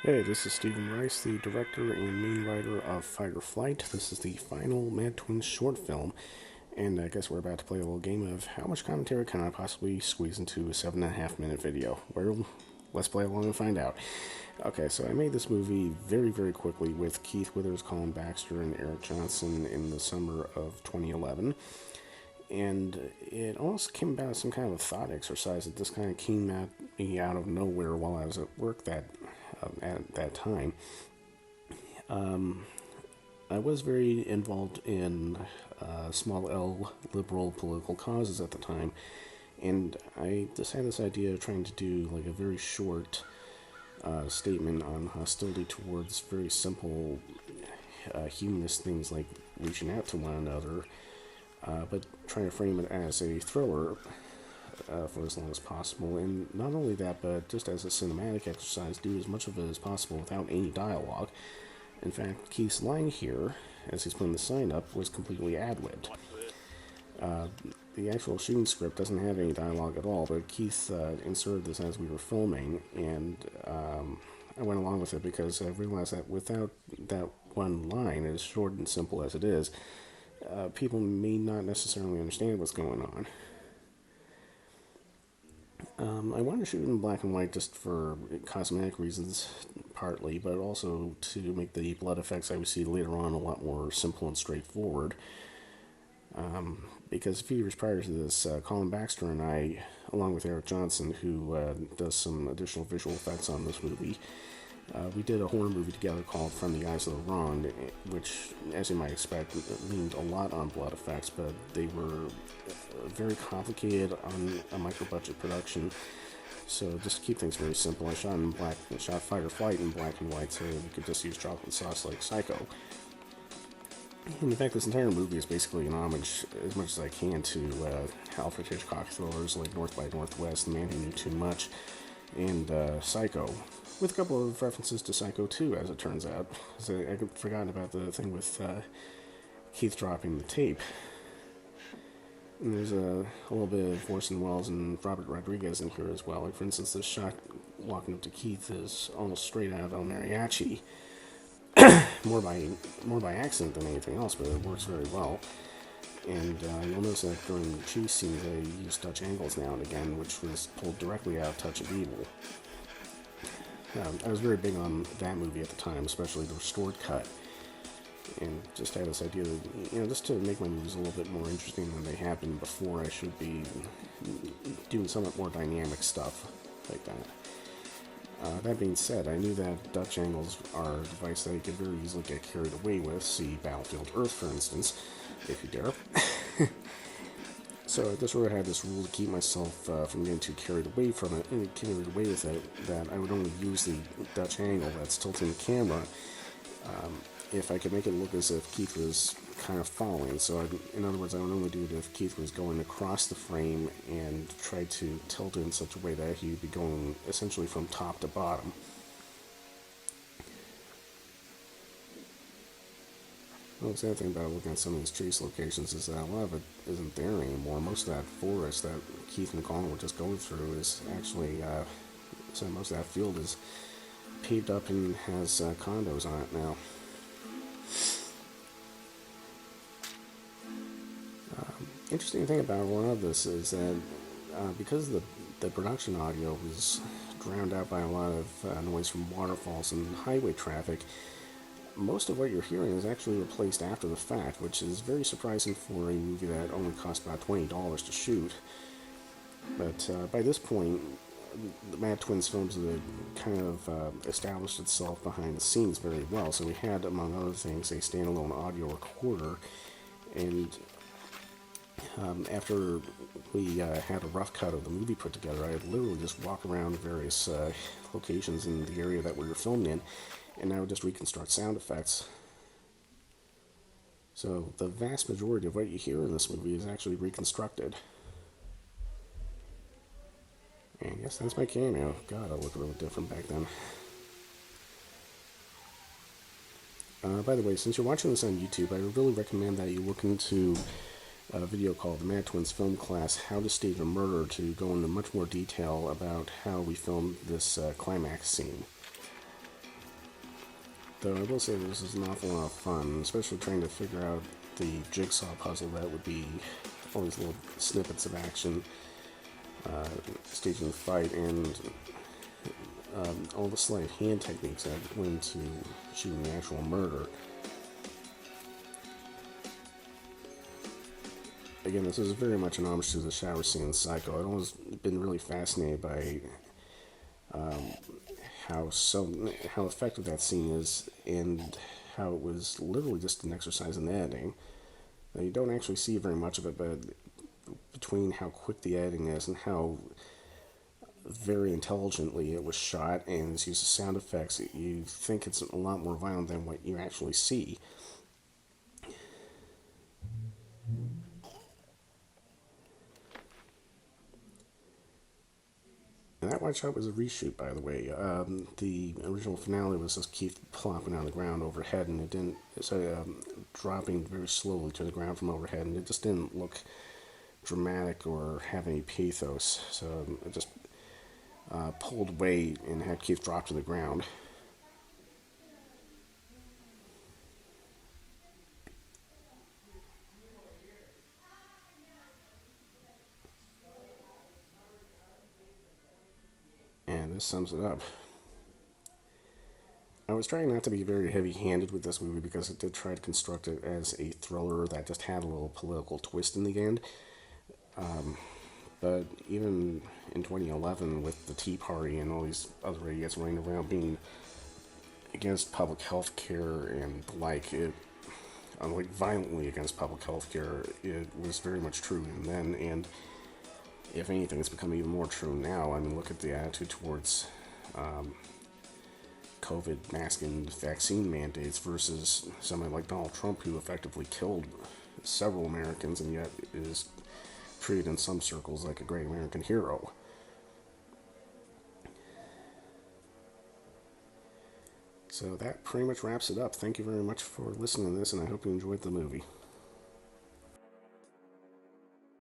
Hey, this is Stephen Bryce, the director and main writer of Fight or Flight. This is the final Mad Twins short film, and I guess we're about to play a little game of how much commentary can I possibly squeeze into a 7.5 minute video. Well, let's play along and find out. Okay, so I made this movie very, very quickly with Keith Withers, Colin Baxter, and Eric Johnson in the summer of 2011. And it almost came about as some kind of a thought exercise that this kind of came at me out of nowhere while I was at work at that time. I was very involved in small L liberal political causes at the time, and I just had this idea of trying to do like a very short statement on hostility towards very simple humanist things like reaching out to one another, but trying to frame it as a thriller for as long as possible. And not only that, but just as a cinematic exercise, do as much of it as possible without any dialogue. In fact, Keith's line here, as he's putting the sign up, was completely ad-libbed. The actual shooting script doesn't have any dialogue at all, but Keith inserted this as we were filming, and I went along with it because I realized that without that one line, as short and simple as it is, people may not necessarily understand what's going on. I wanted to shoot in black and white just for cosmetic reasons, partly, but also to make the blood effects I would see later on a lot more simple and straightforward. Because a few years prior to this, Colin Baxter and I, along with Eric Johnson, who does some additional visual effects on this movie, we did a horror movie together called From the Eyes of the Wronged, which, as you might expect, leaned a lot on blood effects, but they were very complicated on a micro-budget production. So just to keep things very simple, I shot Fight or Flight in black and white so we could just use chocolate sauce like Psycho. And in fact, this entire movie is basically an homage, as much as I can, to Alfred Hitchcock thrillers like North by Northwest, The Man Who Knew Too Much, and Psycho, with a couple of references to Psycho 2, as it turns out. So I had forgotten about the thing with Keith dropping the tape. And there's a little bit of Orson Welles and Robert Rodriguez in here as well. Like, for instance, this shot walking up to Keith is almost straight out of El Mariachi. more by accident than anything else, but it works very well. And you'll notice that during the chase scenes, I use Dutch angles now and again, which was pulled directly out of Touch of Evil. I was very big on that movie at the time, especially the restored cut. And just had this idea that, just to make my movies a little bit more interesting than they have been before, I should be doing somewhat more dynamic stuff like that. That being said, I knew that Dutch angles are a device that you could very easily get carried away with. See Battlefield Earth, for instance, if you dare. So I just sort of had this rule to keep myself from getting too carried away from it, and carried away with it, that I would only use the Dutch angle that's tilting the camera if I could make it look as if Keith was kind of following. So in other words, I would only do it if Keith was going across the frame and try to tilt it in such a way that he would be going essentially from top to bottom. Well, the sad thing about looking at some of these chase locations is that a lot of it isn't there anymore. Most of that forest that Keith and Colin were just going through is actually, so most of that field is paved up and has condos on it now. Interesting thing about a lot of this is that because the production audio was drowned out by a lot of noise from waterfalls and highway traffic, most of what you're hearing is actually replaced after the fact, which is very surprising for a movie that only cost about $20 to shoot. But by this point, the Mad Twins films had kind of established itself behind the scenes very well. So we had, among other things, a standalone audio recorder, and after we had a rough cut of the movie put together, I would literally just walk around various locations in the area that we were filmed in, and I would just reconstruct sound effects. So the vast majority of what you hear in this movie is actually reconstructed. And yes, that's my cameo. God, I look a little different back then. By the way, since you're watching this on YouTube, I really recommend that you look into a video called The Mad Twins Film Class, How to Stage a Murder, to go into much more detail about how we filmed this climax scene. Though I will say this is an awful lot of fun, especially trying to figure out the jigsaw puzzle that would be all these little snippets of action, staging the fight, and all the sleight of hand techniques that went into shooting the actual murder. Again, this is very much an homage to the shower scene in Psycho. I've always been really fascinated by how effective that scene is, and how it was literally just an exercise in editing. Now, you don't actually see very much of it, but between how quick the editing is and how very intelligently it was shot and its use of sound effects, you think it's a lot more violent than what you actually see. And that White Shot was a reshoot, by the way. The original finale was just Keith plopping on the ground overhead, and it didn't. It's dropping very slowly to the ground from overhead, and it just didn't look dramatic or have any pathos. So it just pulled away and had Keith drop to the ground. And this sums it up. I was trying not to be very heavy handed with this movie because it did try to construct it as a thriller that just had a little political twist in the end. But even in 2011, with the Tea Party and all these other idiots running around being against public health care and like it, like violently against public health care, it was very much true then. And if anything, it's become even more true now. I mean, look at the attitude towards COVID mask and vaccine mandates versus somebody like Donald Trump, who effectively killed several Americans and yet is treated in some circles like a great American hero. So that pretty much wraps it up. Thank you very much for listening to this, and I hope you enjoyed the movie.